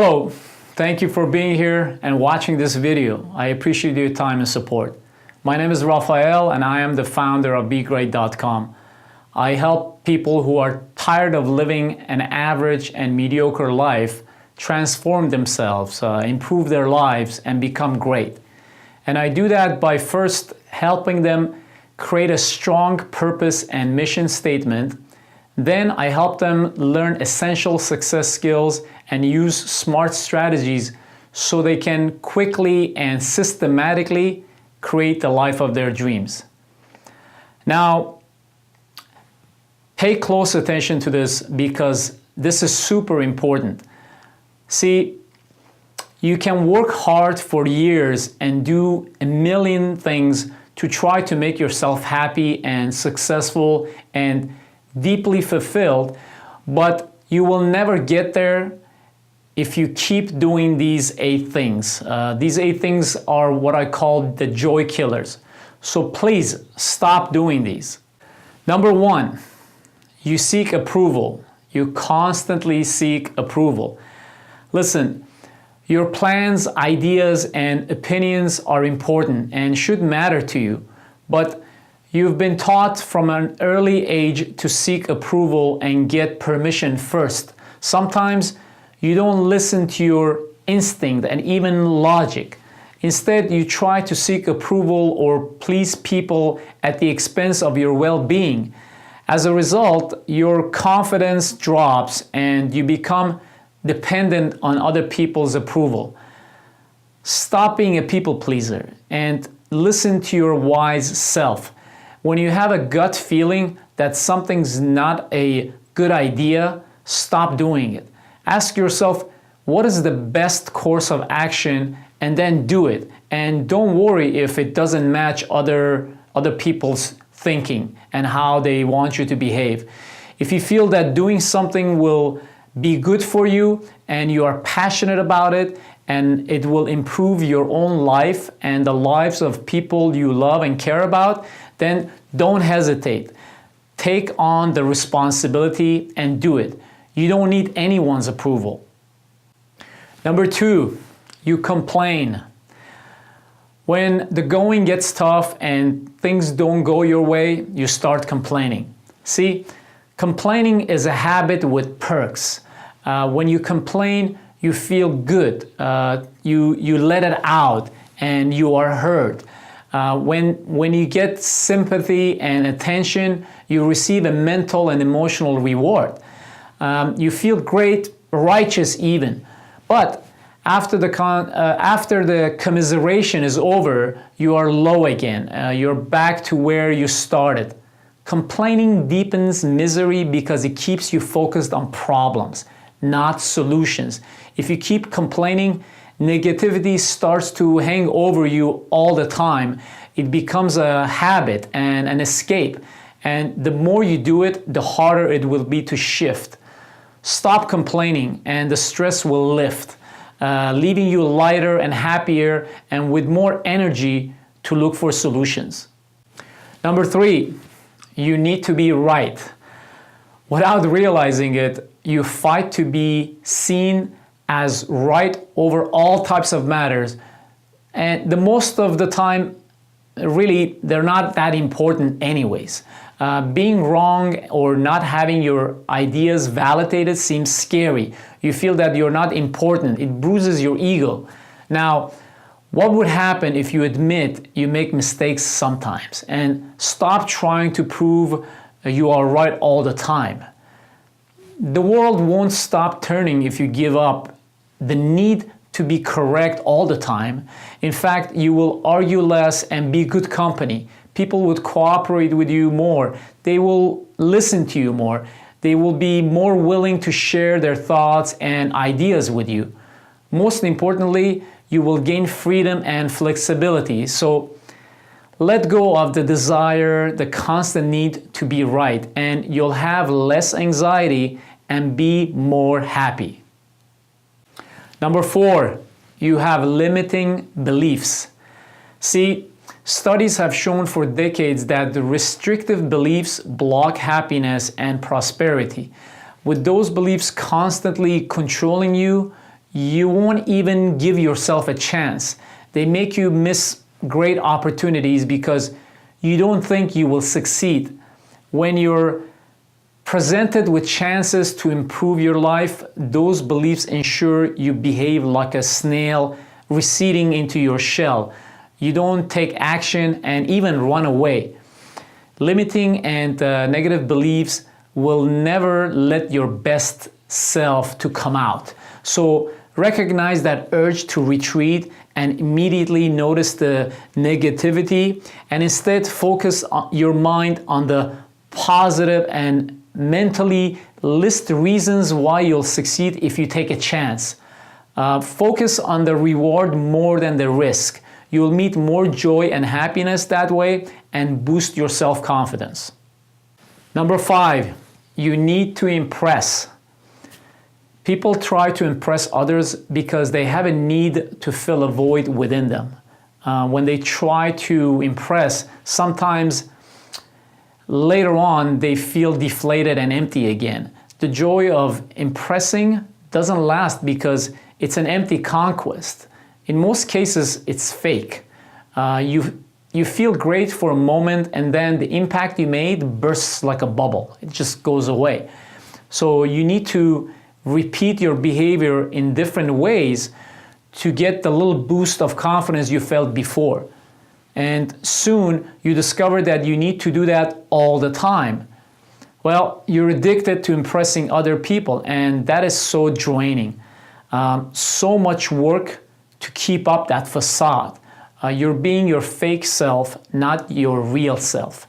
Hello, thank you for being here and watching this video. I appreciate your time and support. My name is Rafael and I am the founder of BeGreat.com. I help people who are tired of living an average and mediocre life transform themselves, improve their lives, and become great. And I do that by first helping them create a strong purpose and mission statement. Then I help them learn essential success skills and use smart strategies so they can quickly and systematically create the life of their dreams. Now, pay close attention to this because this is super important. See, you can work hard for years and do a million things to try to make yourself happy and successful and deeply fulfilled, but you will never get there if you keep doing these 8 things. These 8 things are what I call the joy killers. So please stop doing these. Number 1, you seek approval. You constantly seek approval. Listen, your plans, ideas, and opinions are important and should matter to you, but you've been taught from an early age to seek approval and get permission first. Sometimes you don't listen to your instinct and even logic. Instead, you try to seek approval or please people at the expense of your well-being. As a result, your confidence drops and you become dependent on other people's approval. Stop being a people pleaser and listen to your wise self. When you have a gut feeling that something's not a good idea, stop doing it. Ask yourself, what is the best course of action, and then do it. And don't worry if it doesn't match other people's thinking and how they want you to behave. If you feel that doing something will be good for you and you are passionate about it and it will improve your own life and the lives of people you love and care about, then don't hesitate. Take on the responsibility and do it. You don't need anyone's approval. Number 2, you complain. When the going gets tough and things don't go your way, you start complaining. See, complaining is a habit with perks. When you complain, you feel good. You let it out and you are heard. When you get sympathy and attention, you receive a mental and emotional reward. You feel great, righteous even. But after the commiseration is over, you are low again. You're back to where you started. Complaining deepens misery because it keeps you focused on problems, not solutions. If you keep complaining, negativity starts to hang over you all the time. It becomes a habit and an escape. And the more you do it, the harder it will be to shift. Stop complaining and the stress will lift, leaving you lighter and happier and with more energy to look for solutions. Number 3, you need to be right. Without realizing it, you fight to be seen as right over all types of matters, and the most of the time, really, they're not that important anyways. Being wrong or not having your ideas validated seems scary. You feel that you're not important. It bruises your ego. Now, what would happen if you admit you make mistakes sometimes and stop trying to prove you are right all the time? The world won't stop turning if you give up the need to be correct all the time. In fact, you will argue less and be good company. People would cooperate with you more. They will listen to you more. They will be more willing to share their thoughts and ideas with you. Most importantly, you will gain freedom and flexibility. So let go of the desire, the constant need to be right, and you'll have less anxiety and be more happy. Number 4, you have limiting beliefs. See, studies have shown for decades that the restrictive beliefs block happiness and prosperity. With those beliefs constantly controlling you, you won't even give yourself a chance. They make you miss great opportunities because you don't think you will succeed. When you're presented with chances to improve your life, those beliefs ensure you behave like a snail receding into your shell. You don't take action and even run away. Limiting and negative beliefs will never let your best self to come out. So recognize that urge to retreat and immediately notice the negativity, and instead focus your mind on the positive and mentally list reasons why you'll succeed if you take a chance. Focus on the reward more than the risk. You'll meet more joy and happiness that way and boost your self-confidence. Number 5, you need to impress. People try to impress others because they have a need to fill a void within them. When they try to impress, sometimes later on they feel deflated and empty again. The joy of impressing doesn't last because it's an empty conquest. In most cases, it's fake. You feel great for a moment, and then the impact you made bursts like a bubble. It just goes away. So you need to repeat your behavior in different ways to get the little boost of confidence you felt before. And soon you discover that you need to do that all the time. Well, you're addicted to impressing other people, and that is so draining. So much work to keep up that facade. You're being your fake self, not your real self.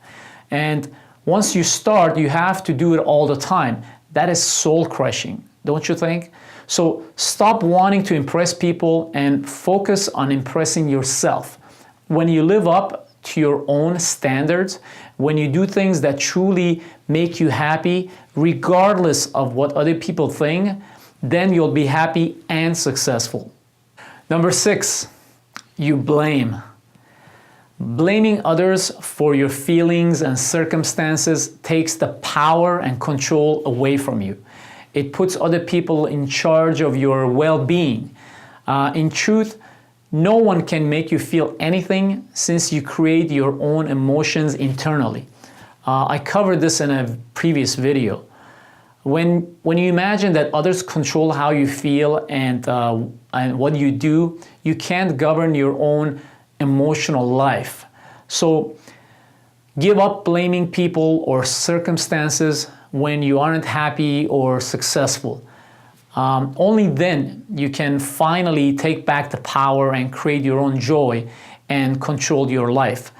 And once you start, you have to do it all the time. That is soul-crushing, don't you think? So stop wanting to impress people and focus on impressing yourself. When you live up to your own standards, when you do things that truly make you happy, regardless of what other people think, then you'll be happy and successful. Number 6, you blame. Blaming others for your feelings and circumstances takes the power and control away from you. It puts other people in charge of your well-being. In truth, no one can make you feel anything since you create your own emotions internally. I covered this in a previous video. When you imagine that others control how you feel and what you do, you can't govern your own emotional life. So give up blaming people or circumstances when you aren't happy or successful. Only then you can finally take back the power and create your own joy and control your life.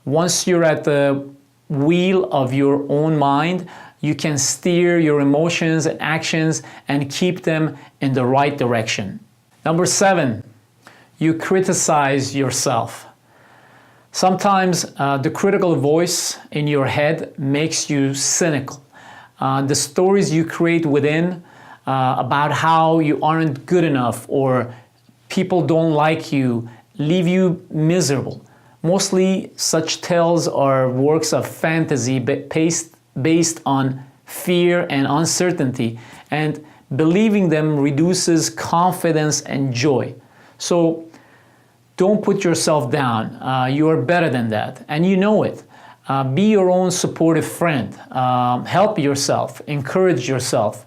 Once you're at the wheel of your own mind, you can steer your emotions and actions and keep them in the right direction. Number 7, you criticize yourself. Sometimes the critical voice in your head makes you cynical. The stories you create within about how you aren't good enough or people don't like you leave you miserable. Mostly such tales are works of fantasy based on fear and uncertainty, and believing them reduces confidence and joy. So don't put yourself down. You are better than that, and you know it. Be your own supportive friend. Help yourself, encourage yourself,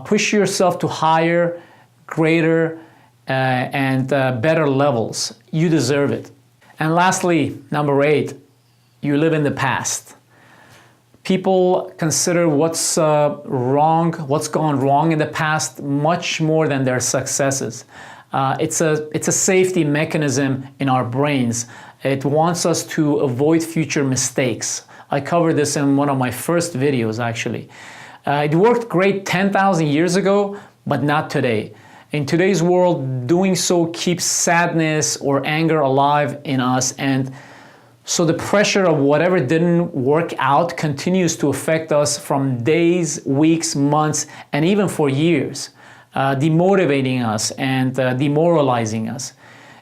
push yourself to higher, greater, and better levels. You deserve it. And lastly, number 8, you live in the past. People consider what's gone wrong in the past much more than their successes. It's a safety mechanism in our brains. It wants us to avoid future mistakes. I covered this in one of my first videos, actually. It worked great 10,000 years ago, but not today. In today's world, doing so keeps sadness or anger alive in us, and so the pressure of whatever didn't work out continues to affect us from days, weeks, months, and even for years, demotivating us and demoralizing us.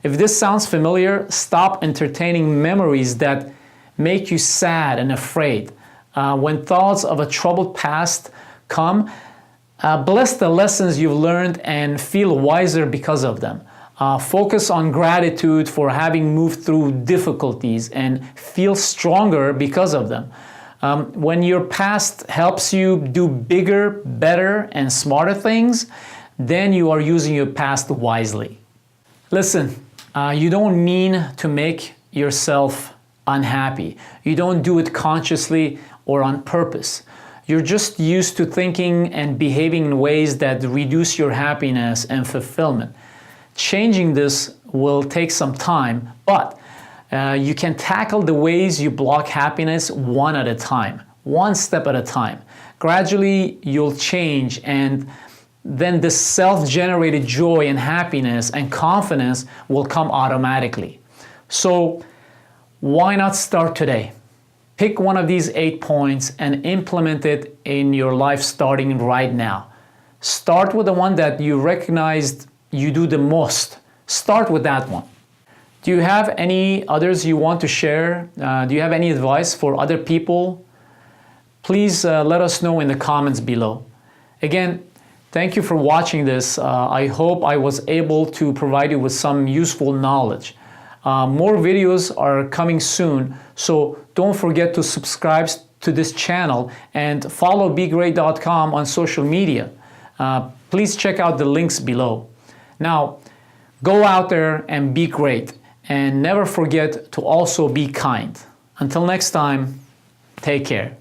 If this sounds familiar, stop entertaining memories that make you sad and afraid. When thoughts of a troubled past come, Bless the lessons you've learned and feel wiser because of them. Focus on gratitude for having moved through difficulties and feel stronger because of them. When your past helps you do bigger, better, and smarter things, then you are using your past wisely. Listen, you don't mean to make yourself unhappy. You don't do it consciously or on purpose. You're just used to thinking and behaving in ways that reduce your happiness and fulfillment. Changing this will take some time, but you can tackle the ways you block happiness one at a time, one step at a time. Gradually, you'll change, and then this self-generated joy and happiness and confidence will come automatically. So why not start today? Pick one of these 8 points and implement it in your life starting right now. Start with the one that you recognized you do the most. Start with that one. Do you have any others you want to share? Do you have any advice for other people? Please let us know in the comments below. Again, thank you for watching this. I hope I was able to provide you with some useful knowledge. More videos are coming soon, so don't forget to subscribe to this channel and follow BeGreat.com on social media. Please check out the links below. Now, go out there and be great, and never forget to also be kind. Until next time, take care.